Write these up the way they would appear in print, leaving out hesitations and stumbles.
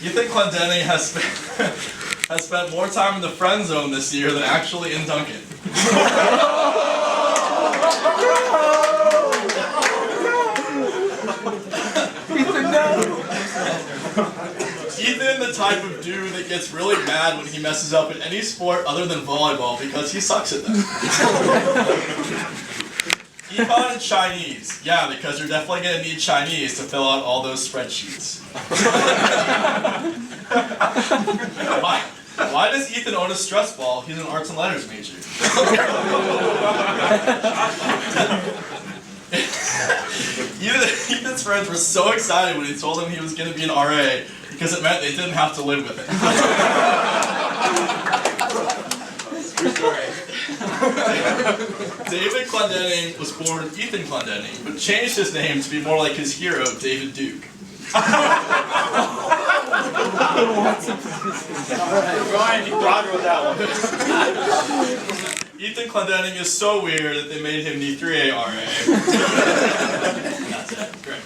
Ethan Clendenning has spent more time in the friend zone this year than actually in Duncan. Ethan, the type of dude that gets really mad when he messes up in any sport other than volleyball because he sucks at them. Econ and Chinese. Yeah, because you're definitely going to need Chinese to fill out all those spreadsheets. Why does Ethan own a stress ball? He's an arts and letters major. Ethan's friends were so excited when he told them he was going to be an RA because it meant they didn't have to live with it. True story. David Clendenning was born Ethan Clendenning, but changed his name to be more like his hero, David Duke. You're broader with that one. Ethan Clendenning is so weird that they made him the 3A RA. That's it. Great.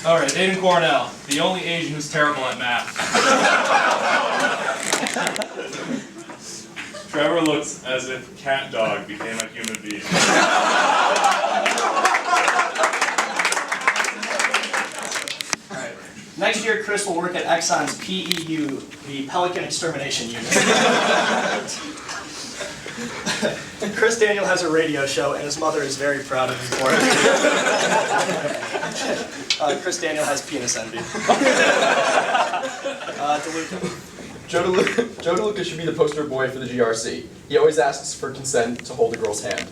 Alright, Aiden Cornell, the only Asian who's terrible at math. Trevor looks as if Cat Dog became a human being. Alright. Next year, Chris will work at Exxon's PEU, the Pelican Extermination Unit. Chris Daniel has a radio show, and his mother is very proud of him for it. Chris Daniel has penis envy. DeLuca. Joe DeLuca should be the poster boy for the GRC. He always asks for consent to hold a girl's hand.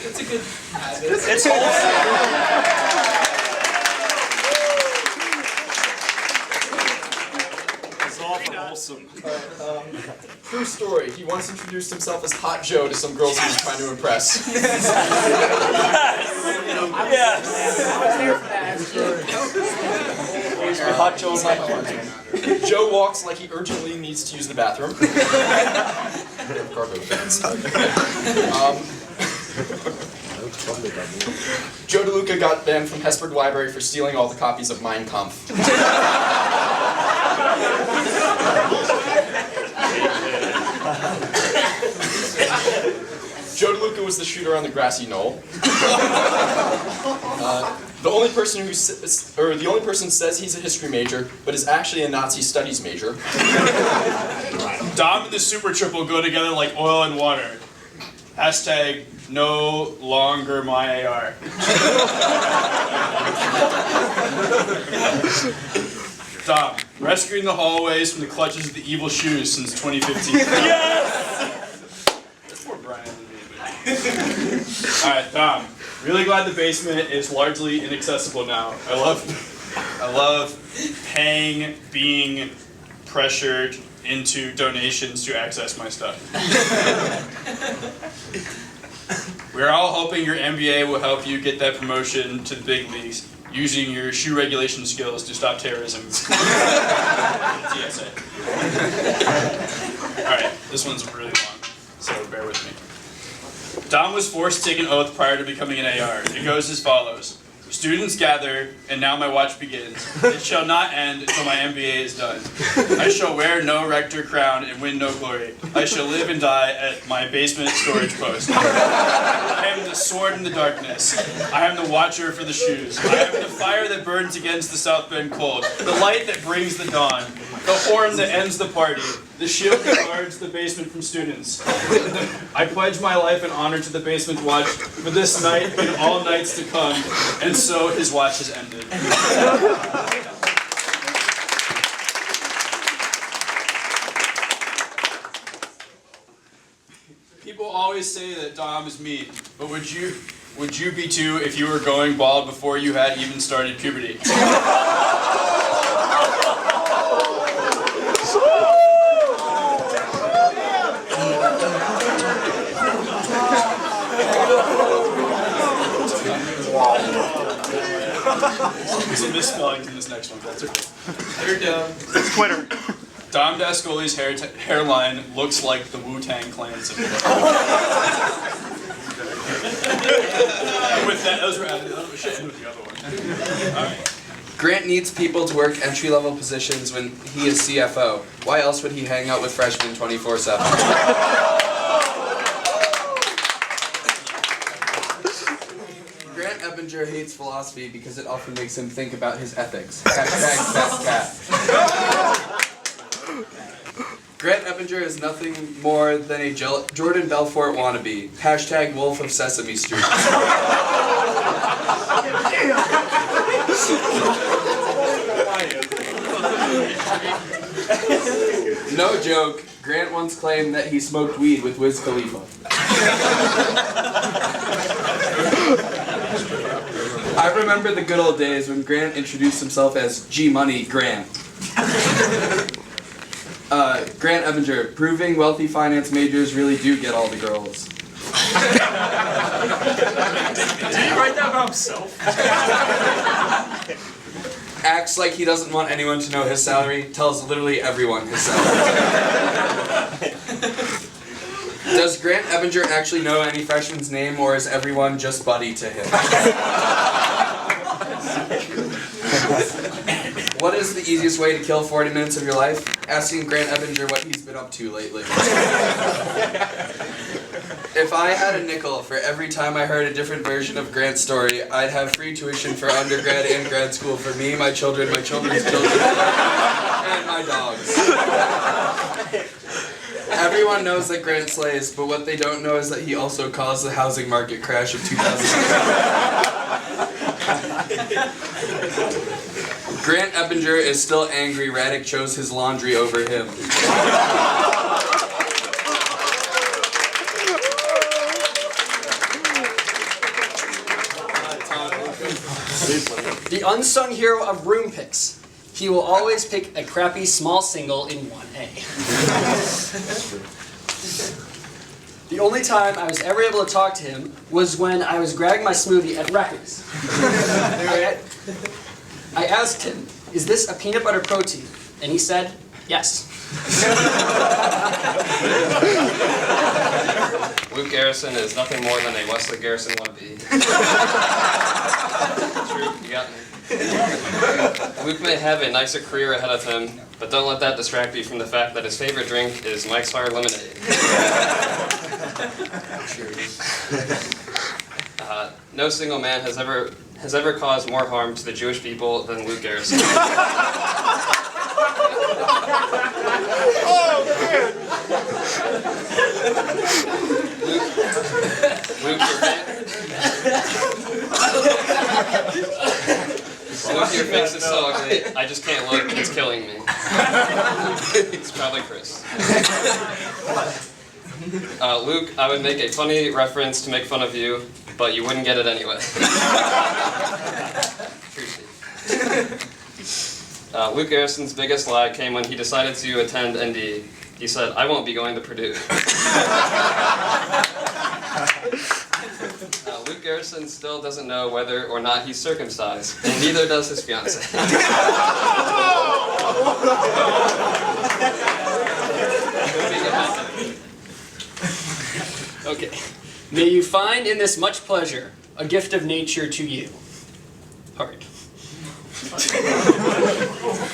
It's a good habit. It's wholesome. Awesome. True story. He once introduced himself as Hot Joe to some girls he was trying to impress. Yes. Hot Joe in my heart. Joe walks like he urgently needs to use the bathroom. Cargo fans. Joe DeLuca got banned from Hesburgh Library for stealing all the copies of Mein Kampf. Joe DeLuca was the shooter on the grassy knoll. The only person says he's a history major, but is actually a Nazi studies major. Dom and the Super Triple go together like oil and water. Hashtag no longer my AR. Dom, rescuing the hallways from the clutches of the evil shoes since 2015. Yes! That's more Brian than me. Alright, Dom. Really glad the basement is largely inaccessible now. I love paying, being pressured into donations to access my stuff. We're all hoping your MBA will help you get that promotion to the big leagues, using your shoe regulation skills to stop terrorism. TSA. Alright, this one's really long, so bear with me. Dom was forced to take an oath prior to becoming an AR. It goes as follows. Students gather, and now my watch begins. It shall not end until my MBA is done. I shall wear no rector crown and win no glory. I shall live and die at my basement storage post. I am the sword in the darkness. I am the watcher for the shoes. I am the fire that burns against the South Bend cold. The light that brings the dawn. The horn that ends the party. The shield that guards the basement from students. I pledge my life and honor to the basement watch for this night and all nights to come, and so his watch has ended. People always say that Dom is mean, but would you be too if you were going bald before you had even started puberty? There's a misspelling in this next one, that's okay. They're done. It's Twitter. Dom Dascoli's hairline looks like the Wu-Tang Clan symbol. With that, those were added. Oh shit, with the other one. Alright. Grant needs people to work entry-level positions when he is CFO. Why else would he hang out with freshmen 24/7? Grant Ebinger hates philosophy because it often makes him think about his ethics. Hashtag best cat. Grant Ebinger is nothing more than a Jordan Belfort wannabe. Hashtag Wolf of Sesame Street. No joke, Grant once claimed that he smoked weed with Wiz Khalifa. I remember the good old days when Grant introduced himself as G-Money Grant. Grant Ebinger, proving wealthy finance majors really do get all the girls. Did he write that about himself? Acts like he doesn't want anyone to know his salary, tells literally everyone his salary. Does Grant Ebinger actually know any freshman's name, or is everyone just buddy to him? What is the easiest way to kill 40 minutes of your life? Asking Grant Ebinger what he's been up to lately. If I had a nickel for every time I heard a different version of Grant's story, I'd have free tuition for undergrad and grad school for me, my children, my children's children, and my dogs. Everyone knows that Grant slays, but what they don't know is that he also caused the housing market crash of 2008. Grant Ebinger is still angry Raddick chose his laundry over him. The unsung hero of room picks. He will always pick a crappy small single in 1A. The only time I was ever able to talk to him was when I was grabbing my smoothie at Records. I asked him, "Is this a peanut butter protein?" And he said, "Yes." Luke Garrison is nothing more than a Wesley Garrison wannabe. True, you got me. Luke may have a nicer career ahead of him, but don't let that distract you from the fact that his favorite drink is Mike's Hard Lemonade. No single man has ever caused more harm to the Jewish people than Luke Garrison. Luke, your face is so ugly. I just can't look. It's killing me. It's probably Chris. Luke, I would make a funny reference to make fun of you, but you wouldn't get it anyway. True, Steve. Luke Garrison's biggest lie came when he decided to attend ND. He said, "I won't be going to Purdue." Luke Garrison still doesn't know whether or not he's circumcised, and neither does his fiance. Okay. May you find in this much pleasure a gift of nature to you. Hard.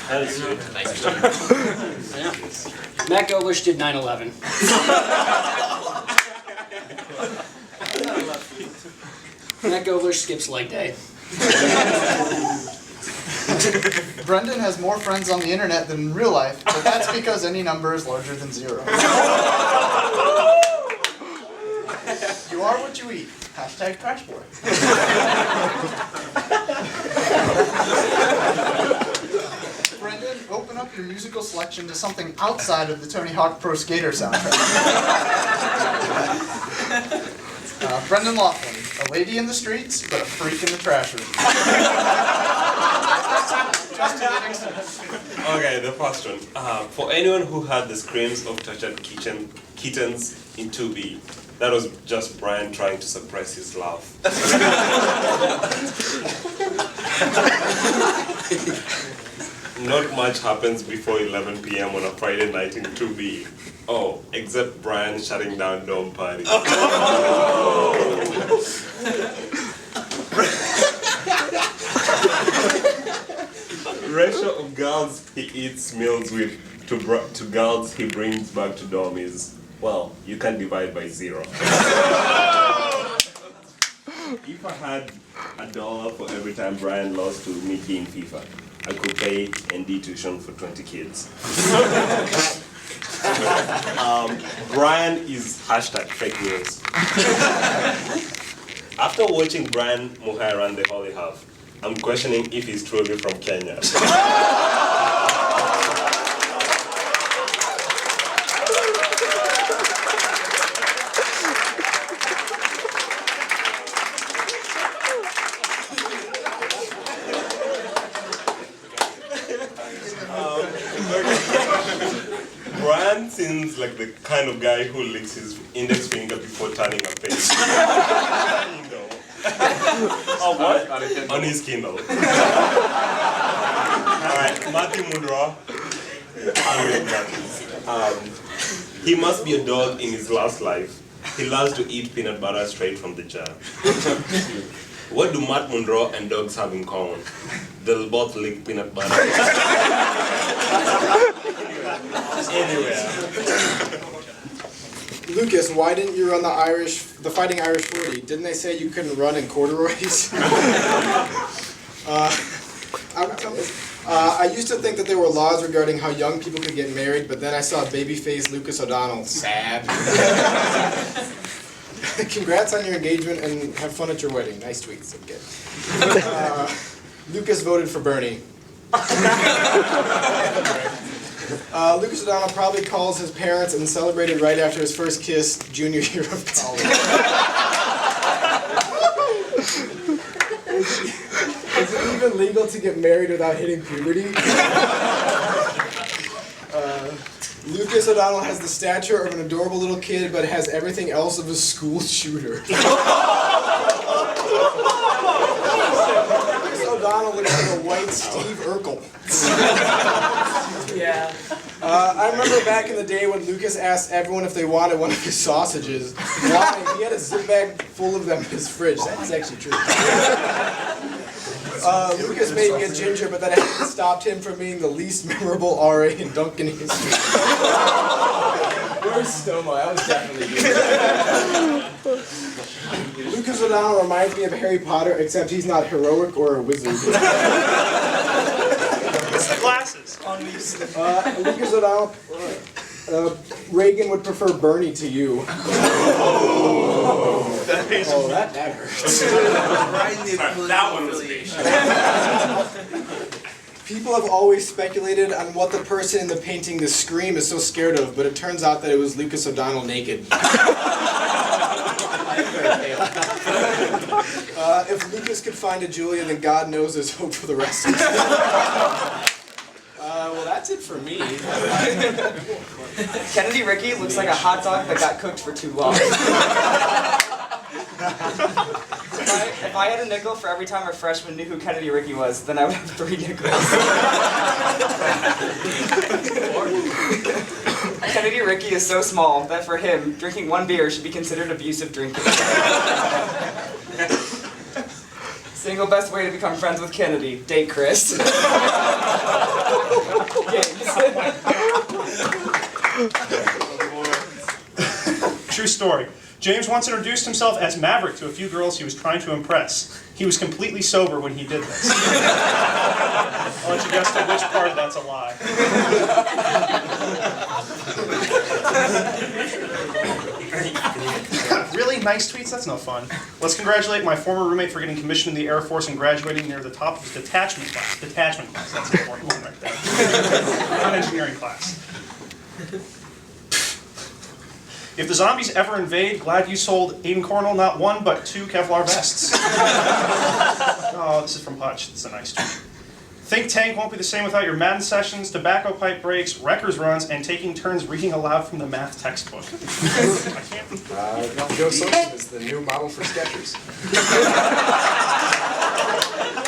That is sweet. Thanks. Yeah. Matt Goblish did 9/11. Matt Goblish skips leg day. Brendan has more friends on the internet than in real life, but that's because any number is larger than 0. You are what you eat. Hashtag Crash Boy. Brendan, open up your musical selection to something outside of the Tony Hawk Pro Skater soundtrack. Brendan Laughlin, a lady in the streets, but a freak in the trash room. Okay, the first one. For anyone who had the screams of tortured kittens in 2B, that was just Brian trying to suppress his laugh. Not much happens before 11 p.m. on a Friday night in 2B. Oh, except Brian shutting down Dome Party. girls he eats meals with, to girls he brings back to dormies, well, you can divide by 0. If I had $1 for every time Brian lost to Mickey in FIFA, I could pay ND tuition for 20 kids. Brian is #fake news. After watching Brian Muhai run the Holy Half, I'm questioning if he's truly from Kenya. Brian seems like the kind of guy who licks his index finger before turning a page. Oh, what? On his Kindle. Alright, Matthew Munro. He must be a dog in his last life. He loves to eat peanut butter straight from the jar. What do Matt Munro and dogs have in common? They'll both lick peanut butter. Anyway. Lucas, why didn't you run the Fighting Irish 40? Didn't they say you couldn't run in corduroys? I used to think that there were laws regarding how young people could get married, but then I saw babyface Lucas O'Donnell. Sad. Congrats on your engagement and have fun at your wedding. Nice tweets. Okay. Lucas voted for Bernie. Lucas O'Donnell probably calls his parents and celebrated right after his first kiss junior year of college. Is it even legal to get married without hitting puberty? Lucas O'Donnell has the stature of an adorable little kid, but has everything else of a school shooter. Lucas O'Donnell looks like a white Steve Urkel. Yeah. I remember back in the day when Lucas asked everyone if they wanted one of his sausages. Why? He had a zip bag full of them in his fridge. That's actually true. Lucas may be a ginger, but that hasn't stopped him from being the least memorable RA in Duncan history. Where's Stomo? That was definitely good. Lucas O'Donnell reminds me of Harry Potter, except he's not heroic or a wizard. It's the glasses. Lucas O'Donnell, Reagan would prefer Bernie to you. That hurts. That one was me. People have always speculated on what the person in the painting The Scream is so scared of, but it turns out that it was Lucas O'Donnell naked. If Lucas could find a Julia, then God knows there's hope for the rest of us. Well, that's it for me. Kennedy Ricky looks like a hot dog that got cooked for too long. If I had a nickel for every time a freshman knew who Kennedy Ricky was, then I would have 3 nickels. Kennedy Ricky is so small that for him, drinking 1 beer should be considered abusive drinking. Single best way to become friends with Kennedy, date Chris. True story. James once introduced himself as Maverick to a few girls he was trying to impress. He was completely sober when he did this. I'll let you guess to which part that's a lie. Really? Nice tweets? That's no fun. Let's congratulate my former roommate for getting commissioned in the Air Force and graduating near the top of his detachment class. Detachment class, that's an important one right there. Not engineering class. If the zombies ever invade, glad you sold Aiden Cornell not 1 but 2 Kevlar vests. Oh, this is from Hutch. It's a nice tweet. Think Tank won't be the same without your Madden sessions, tobacco pipe breaks, wreckers runs, and taking turns reading aloud from the math textbook. I can't. Joe Sosa is the new model for Skechers.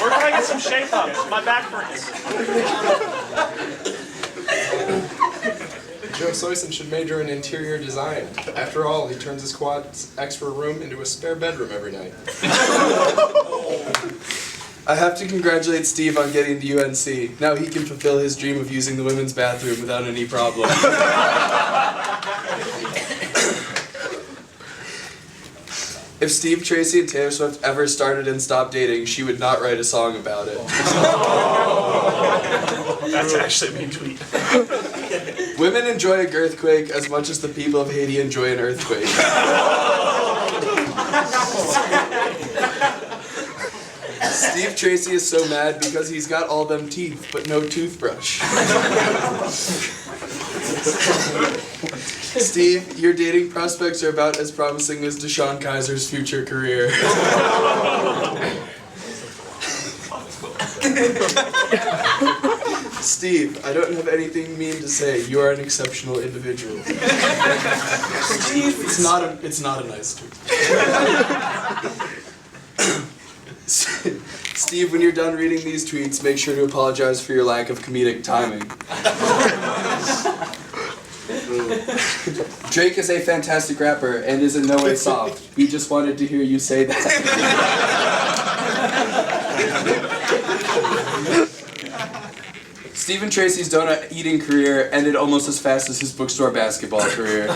Where can I get some shape up? My back hurts. Joe Soyson should major in interior design. After all, he turns his quad's extra room into a spare bedroom every night. I have to congratulate Steve on getting to UNC. Now he can fulfill his dream of using the women's bathroom without any problem. If Steve, Tracy, and Taylor Swift ever started and stopped dating, she would not write a song about it. That's actually a mean tweet. Women enjoy a girthquake as much as the people of Haiti enjoy an earthquake. Steve Tracy is so mad because he's got all them teeth, but no toothbrush. Steve, your dating prospects are about as promising as Deshaun Kaiser's future career. Steve, I don't have anything mean to say. You are an exceptional individual. Steve, it's not a nice tweet. Steve, when you're done reading these tweets, make sure to apologize for your lack of comedic timing. Drake is a fantastic rapper and is in no way soft. We just wanted to hear you say that. Stephen Tracy's donut eating career ended almost as fast as his bookstore basketball career.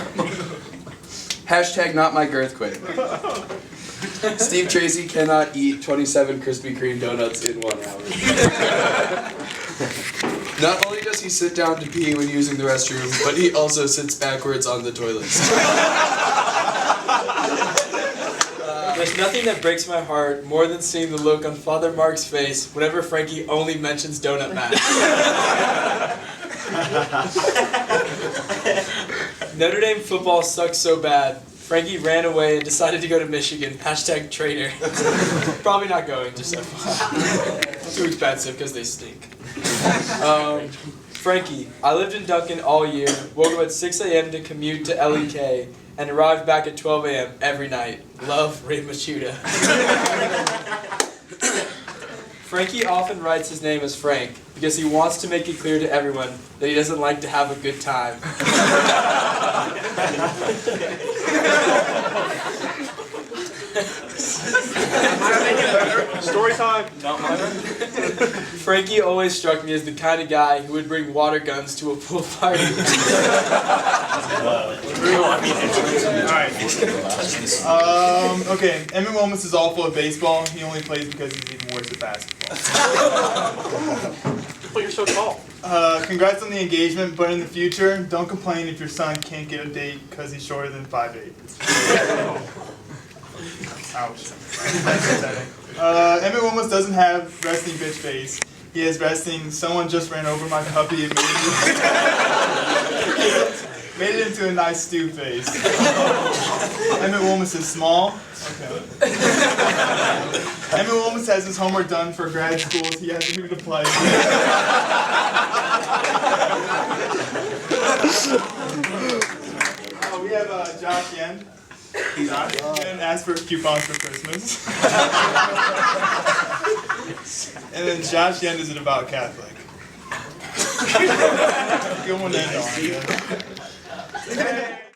Hashtag not my girthquake. Steve Tracy cannot eat 27 Krispy Kreme donuts in 1 hour. Not only does he sit down to pee when using the restroom, but he also sits backwards on the toilet. There's nothing that breaks my heart more than seeing the look on Father Mark's face whenever Frankie only mentions Donut Man. Notre Dame football sucks so bad. Frankie ran away and decided to go to Michigan. Hashtag traitor. Probably not going, just FYI. Too expensive because they stink. Frankie, I lived in Duncan all year, woke up at 6 a.m. to commute to LEK, and arrived back at 12 a.m. every night. Love, Ray Machuda. Frankie often writes his name as Frank because he wants to make it clear to everyone that he doesn't like to have a good time. Story time. Frankie always struck me as the kind of guy who would bring water guns to a pool party. Alright. Okay, Emmett Wilmus is awful at baseball. He only plays because he's even worse at basketball. But you're so tall. Congrats on the engagement, but in the future, don't complain if your son can't get a date because he's shorter than 5'8". Ouch. Emmett Wilmus doesn't have resting bitch face. He has resting, someone just ran over my puppy and made it into a nice stew face. Emmett Wilmus is small. Okay. Emmett Wilmus has his homework done for grad school. He hasn't even applied. We have Josh Yen. Josh Yen asked for coupons for Christmas. And then Josh Yen is an about Catholic. Good one to end on.